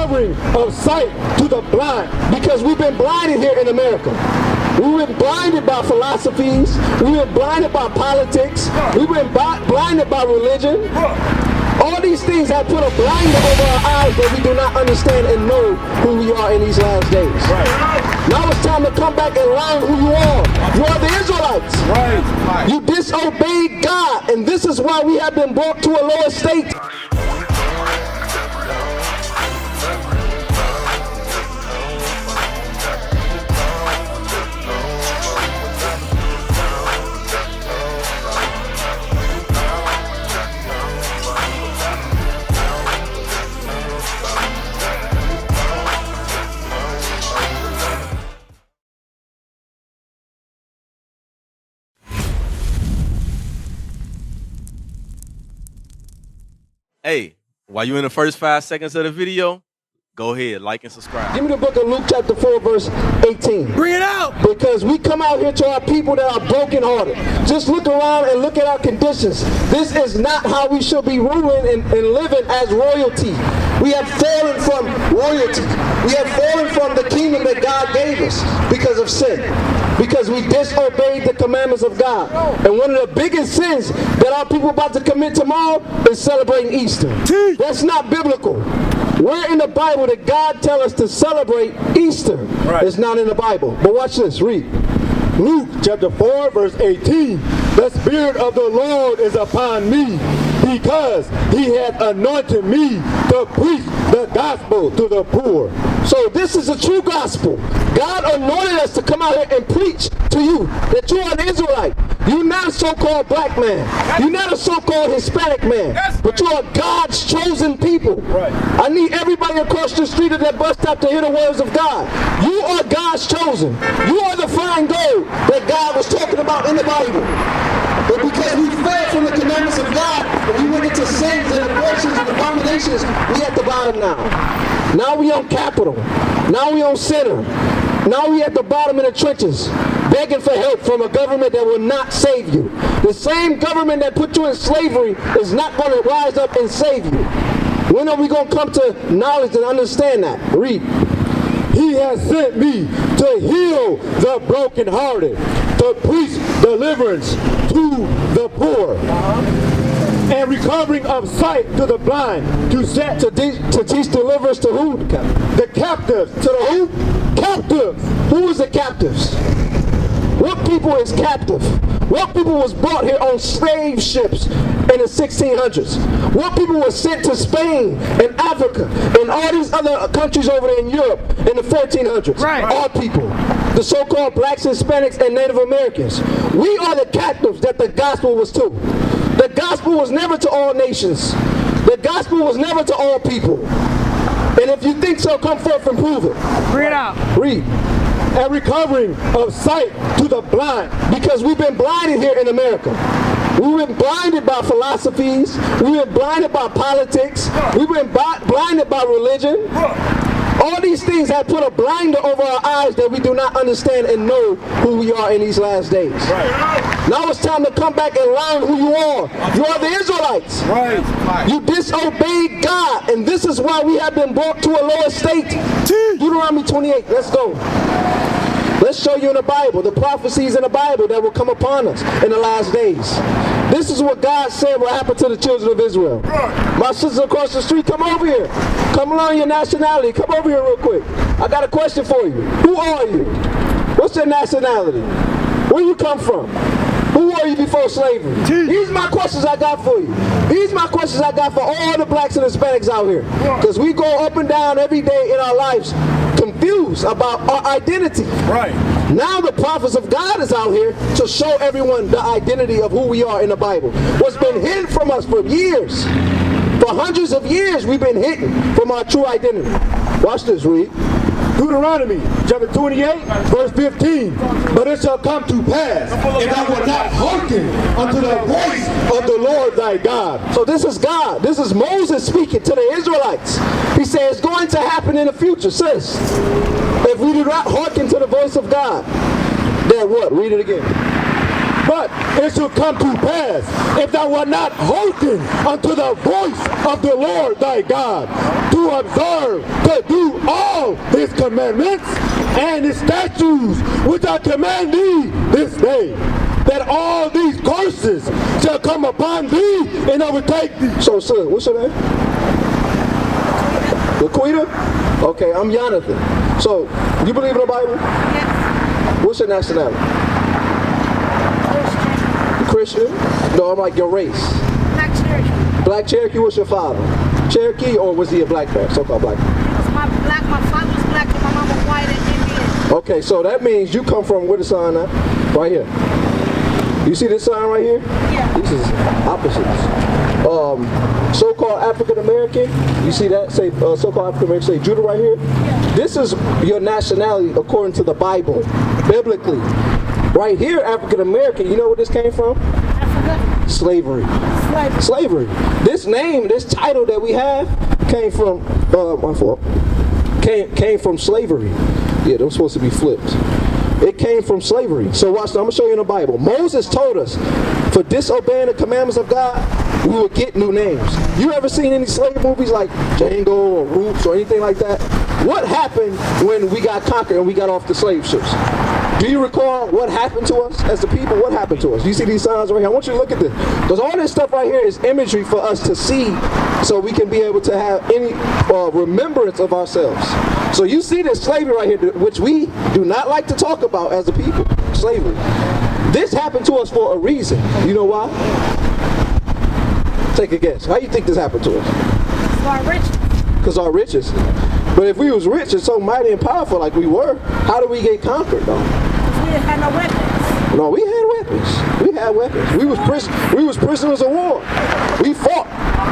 recovering of sight to the blind. Because we've been blinded here in America. We've been blinded by philosophies. We've been blinded by politics. We've been blinded by religion. All these things have put a blinder over our eyes that we do not understand and know who we are in these last days. Right. Now it's time to come back and learn who you are. You are the Israelites. Right. You disobeyed God, and this is why we have been brought to a lower state. Hey, while you're in the first 5 seconds of the video, go ahead, like and subscribe. Give me the book of Luke chapter 4, verse 18. Bring it out! Because we come out here to our people that are brokenhearted. Just look around and look at our conditions. This is not how we should be ruling and living as royalty. We have fallen from royalty. We have fallen from the kingdom that God gave us because of sin. Because we disobeyed the commandments of God. And one of the biggest sins that our people about to commit tomorrow is celebrating Easter. That's not biblical. Where in the Bible did God tell us to celebrate Easter? Right. It's not in the Bible. But watch this, read. Luke chapter 4 verse 18. The Spirit of the Lord is upon me, because he hath anointed me to preach the gospel to the poor. So this is the true gospel. God anointed us to come out here and preach to you that you are an Israelite. You're not a so-called black man. You're not a so-called Hispanic man. But you are God's chosen people. Right. I need everybody across the street at that bus stop to hear the words of God. You are God's chosen. You are the fine gold that God was talking about in the Bible. But because we fell from the commandments of God, and we went into sins and abortions and abominations, we at the bottom now. Now we on Capitol. Now we on Center. Now we at the bottom in the trenches, begging for help from a government that will not save you. The same government that put you in slavery is not going to rise up and save you. When are we going to come to knowledge and understand that? Read. He has sent me to heal the brokenhearted, to preach deliverance to the poor, and recovering of sight to the blind, to teach deliverance to who? The captives. To the who? Captives. Who is the captives? What people is captive? What people was brought here on slave ships in the 1600s? What people were sent to Spain and Africa and all these other countries over there in Europe in the 1400s? Right. All people. The so-called blacks, Hispanics, and Native Americans. We are the captives that the gospel was to. The gospel was never to all nations. The gospel was never to all people. And if you think so, come forth and prove it. Bring it out. Read. And recovering of sight to the blind. Because we've been blinded here in America. We've been blinded by philosophies. We've been blinded by politics. We've been blinded by religion. All these things have put a blinder over our eyes that we do not understand and know who we are in these last days. Right. Now it's time to come back and learn who you are. You are the Israelites. Right. You disobeyed God, and this is why we have been brought to a lower state. Deuteronomy 28, let's go. Let's show you in the Bible, the prophecies in the Bible that will come upon us in the last days. This is what God said will happen to the children of Israel. My sisters across the street, come over here. Come learn your nationality. Come over here real quick. I got a question for you. Who are you? What's your nationality? Where you come from? Who were you before slavery? These are my questions I got for you. These are my questions I got for all the blacks and Hispanics out here. Because we go up and down every day in our lives confused about our identity. Right. Now the prophets of God is out here to show everyone the identity of who we are in the Bible. What's been hidden from us for years. For hundreds of years we've been hidden from our true identity. Watch this, read. Deuteronomy chapter 28 verse 15. But it shall come to pass, if thou wilt not hearken unto the voice of the Lord thy God. So this is God. This is Moses speaking to the Israelites. He says it's going to happen in the future, sis. If we do not hearken to the voice of God, then what? Read it again. But it shall come to pass, if thou wilt not hearken unto the voice of the Lord thy God, to observe, to do all his commandments and his statutes, which I command thee this day, that all these curses shall come upon thee and overtake thee. So, sir, what's your name? Laquita? Okay, I'm Jonathan. So, you believe in the Bible? Yes. What's your nationality? Christian? No, I'm like your race. Black Cherokee. Black Cherokee, what's your father? Cherokee, or was he a black man? So-called black man. He was my father was black and my mom was white and Indian. Okay, so that means you come from where the sign at? Right here. You see this sign right here? Yeah. This is opposites. So-called African American. You see that? Say so-called African American. Say Judah right here. Yeah. This is your nationality according to the Bible, biblically. Right here, African American. You know where this came from? Africa. Slavery. Slavery. This name, this title that we have, came from my fault. Came from slavery. Yeah, they're supposed to be flipped. It came from slavery. So watch, I'm going to show you in the Bible. Moses told us, for disobeying the commandments of God, we will get new names. You ever seen any slave movies like Django or Roots or anything like that? What happened when we got conquered and we got off the slave ships? Do you recall what happened to us as the people? What happened to us? You see these signs right here? I want you to look at this. Because all this stuff right here is imagery for us to see so we can be able to have any remembrance of ourselves. So you see this slavery right here, which we do not like to talk about as a people. Slavery. This happened to us for a reason. You know why? Take a guess. How do you think this happened to us? So our riches. Because our riches. But if we was rich and so mighty and powerful like we were, how did we get conquered though? Because we didn't have no weapons. No, we had weapons. We had weapons. We was prisoners of war. We fought.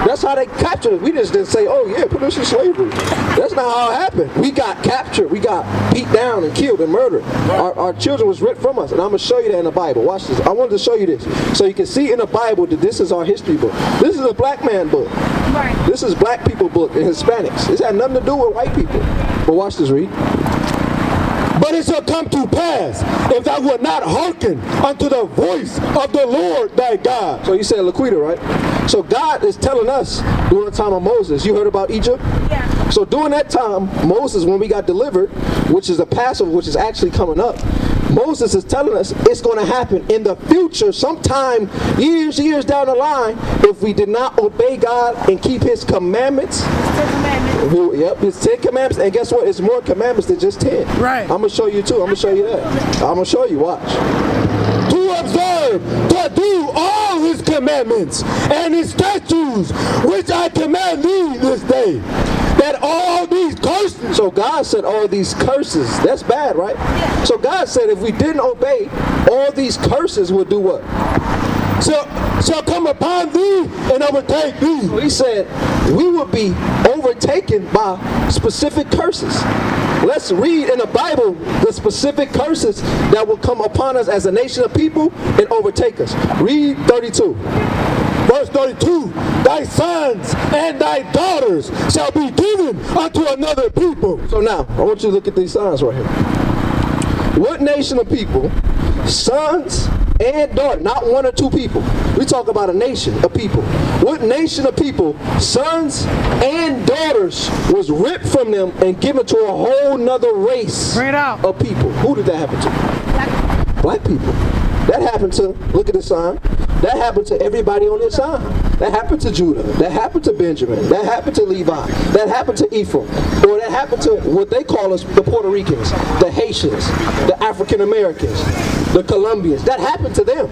That's how they captured us. We just didn't say, oh yeah, put us in slavery. That's not how it happened. We got captured. We got beat down and killed and murdered. Our children was ripped from us. And I'm going to show you that in the Bible. Watch this. I wanted to show you this. So you can see in the Bible that this is our history book. This is a black man book. Right. This is black people book and Hispanics. This had nothing to do with white people. But watch this, read. But it shall come to pass, if thou wilt not hearken unto the voice of the Lord thy God. So you said Laquita, right? So God is telling us during the time of Moses. You heard about Egypt? Yeah. So during that time, Moses, when we got delivered, which is a Passover, which is actually coming up, Moses is telling us it's going to happen in the future, sometime years down the line, if we did not obey God and keep his commandments. 10 commandments. Yep, his 10 commandments. And guess what? It's more commandments than just 10. Right. I'm going to show you too. I'm going to show you that. I'm going to show you. Watch. To observe, to do all his commandments and his statutes, which I command thee this day, that all these curses. So God said all these curses. That's bad, right? Yeah. So God said if we didn't obey, all these curses would do what? shall come upon thee and overtake thee. So he said we would be overtaken by specific curses. Let's read in the Bible the specific curses that will come upon us as a nation of people and overtake us. Read 32. Verse 32, thy sons and thy daughters shall be given unto another people. So now, I want you to look at these signs right here. What nation of people, sons and daughters, not one or two people. We talk about a nation of people. What nation of people, sons and daughters, was ripped from them and given to a whole nother race Bring it out. of people? Who did that happen to? Black people. That happened to, look at the sign, that happened to everybody on this sign. That happened to Judah. That happened to Benjamin. That happened to Levi. That happened to Ephraim. Or that happened to what they call us, the Puerto Ricans, the Haitians, the African Americans, the Colombians. That happened to them.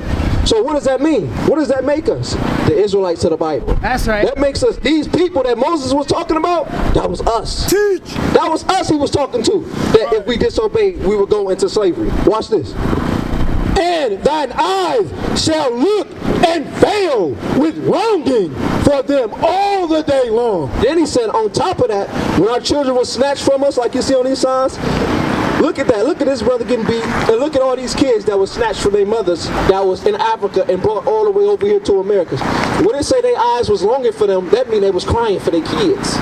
So what does that mean? What does that make us? The Israelites of the Bible. That's right. That makes us, these people that Moses was talking about, that was us. Teach. That was us he was talking to. That if we disobeyed, we would go into slavery. Watch this. And thine eyes shall look and fail with longing for them all the day long. Then he said, on top of that, when our children were snatched from us, like you see on these signs, look at that. Look at this brother getting beat. And look at all these kids that were snatched from their mothers that was in Africa and brought all the way over here to America. When they say their eyes was longing for them, that means they was crying for their kids.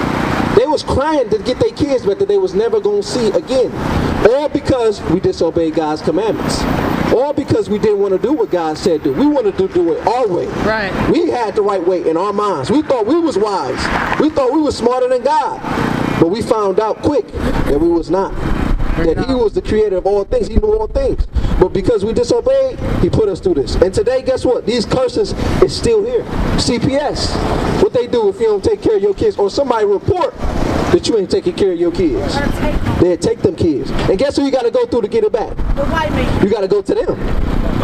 They was crying to get their kids back that they was never going to see again. All because we disobeyed God's commandments. All because we didn't want to do what God said do. We wanted to do it our way. Right. We had the right way in our minds. We thought we was wise. We thought we was smarter than God. But we found out quick that we was not. That he was the creator of all things. He knew all things. But because we disobeyed, he put us through this. And today, guess what? These curses is still here. CPS. What they do if you don't take care of your kids, or somebody report that you ain't taking care of your kids. They take them kids. And guess who you got to go through to get it back? The white man. You got to go to them.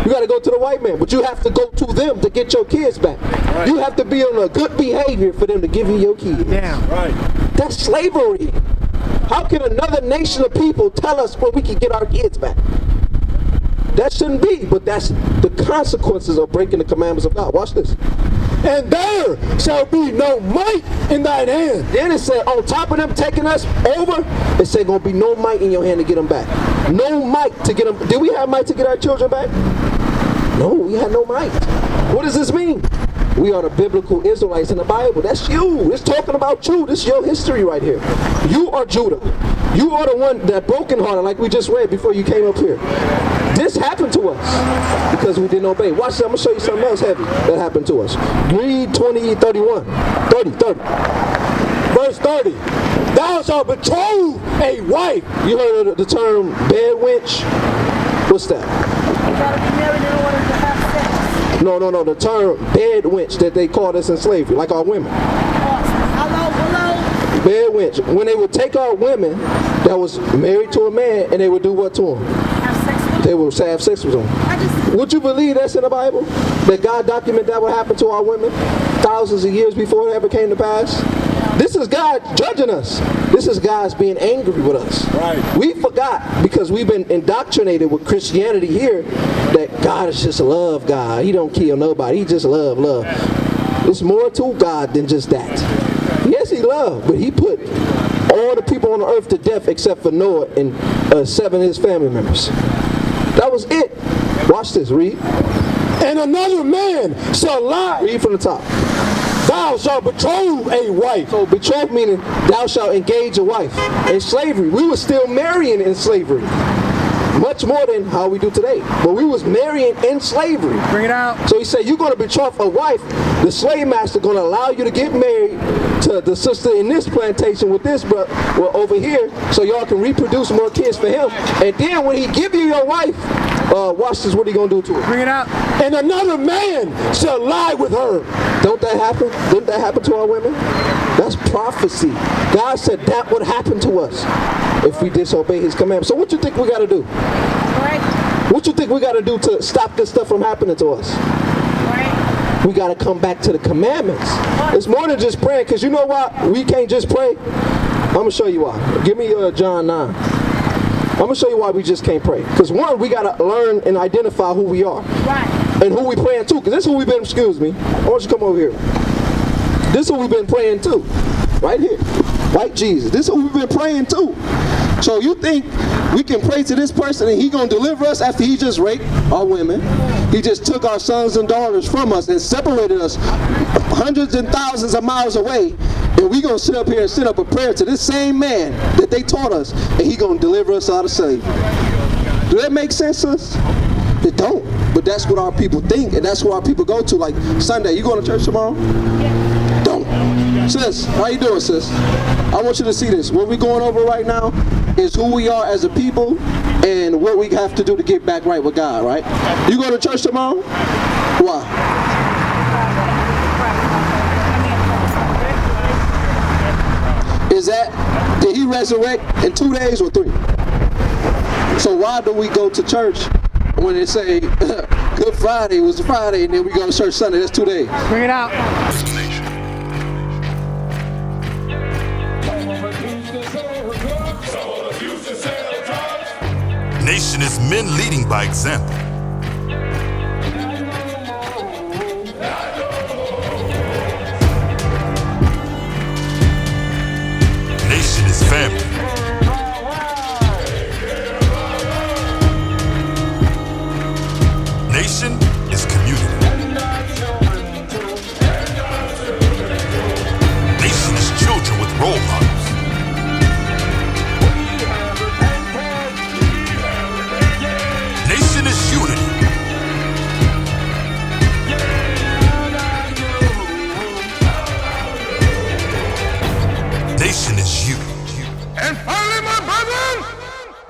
You got to go to the white man. But you have to go to them to get your kids back. Right. You have to be on a good behavior for them to give you your kids. Damn. Right. That's slavery. How can another nation of people tell us when we can get our kids back? That shouldn't be, but that's the consequences of breaking the commandments of God. Watch this. And there shall be no might in thine hand. Then it said, on top of them taking us over, it said gonna be no might in your hand to get them back. No might to get them. Did we have might to get our children back? No, we had no might. What does this mean? We are the biblical Israelites in the Bible. That's you. It's talking about you. This is your history right here. You are Judah. You are the one that brokenhearted, like we just read before you came up here. This happened to us because we didn't obey. Watch this. I'm going to show you something else heavy that happened to us. Read 30. Verse 30. Thou shalt betroth a wife. You heard of the term bed wench? What's that? You gotta be married in order to have sex. No. The term bed wench that they called us in slavery, like our women. Hello. Bed wench. When they would take our women that was married to a man and they would do what to them? Have sex with them. They would have sex with them. Would you believe that's in the Bible? That God documented that would happen to our women thousands of years before it ever came to pass? This is God judging us. This is God's being angry with us. Right. We forgot because we've been indoctrinated with Christianity here that God is just a love God. He don't kill nobody. He just love. It's more to God than just that. Yes, he loved, but he put all the people on the earth to death except for Noah and 7 of his family members. That was it. Watch this. Read. And another man shall lie. Read from the top. Thou shalt betroth a wife. So betroth meaning thou shalt engage a wife. In slavery, we were still marrying in slavery. Much more than how we do today. But we was marrying in slavery. Bring it out. So he said, you're going to betroth a wife. The slave master going to allow you to get married to the sister in this plantation with this brother over here, so y'all can reproduce more kids for him. And then when he give you your wife, watch this, what he going to do to her? Bring it out. And another man shall lie with her. Don't that happen? Didn't that happen to our women? That's prophecy. God said that would happen to us if we disobey his commandments. So what you think we got to do? Right. What you think we got to do to stop this stuff from happening to us? Right. We got to come back to the commandments. It's more than just praying, because you know why we can't just pray? I'm going to show you why. Give me John 9. I'm going to show you why we just can't pray. Because one, we got to learn and identify who we are. Right. And who we praying to. Because this is who we've been, excuse me. I want you to come over here. This is who we've been praying to. Right here. White Jesus. This is who we've been praying to. So you think we can pray to this person and he gonna deliver us after he just raped our women? He just took our sons and daughters from us and separated us hundreds and thousands of miles away, and we gonna sit up here and send up a prayer to this same man that they taught us, and he gonna deliver us out of slavery? Do that make sense to us? It don't. But that's what our people think, and that's what our people go to. Like Sunday, you going to church tomorrow? Don't. Sis, how you doing, sis? I want you to see this. What we're going over right now is who we are as a people and what we have to do to get back right with God, right? You going to church tomorrow? Why? Is that, did he resurrect in 2 days or 3? So why do we go to church when they say Good Friday was Friday and then we go to church Sunday? That's 2 days. Bring it out. Nation is men leading by example. Nation is family. Nation is community. Nation is children with role models. Nation is unity.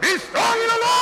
Be strong in the Lord.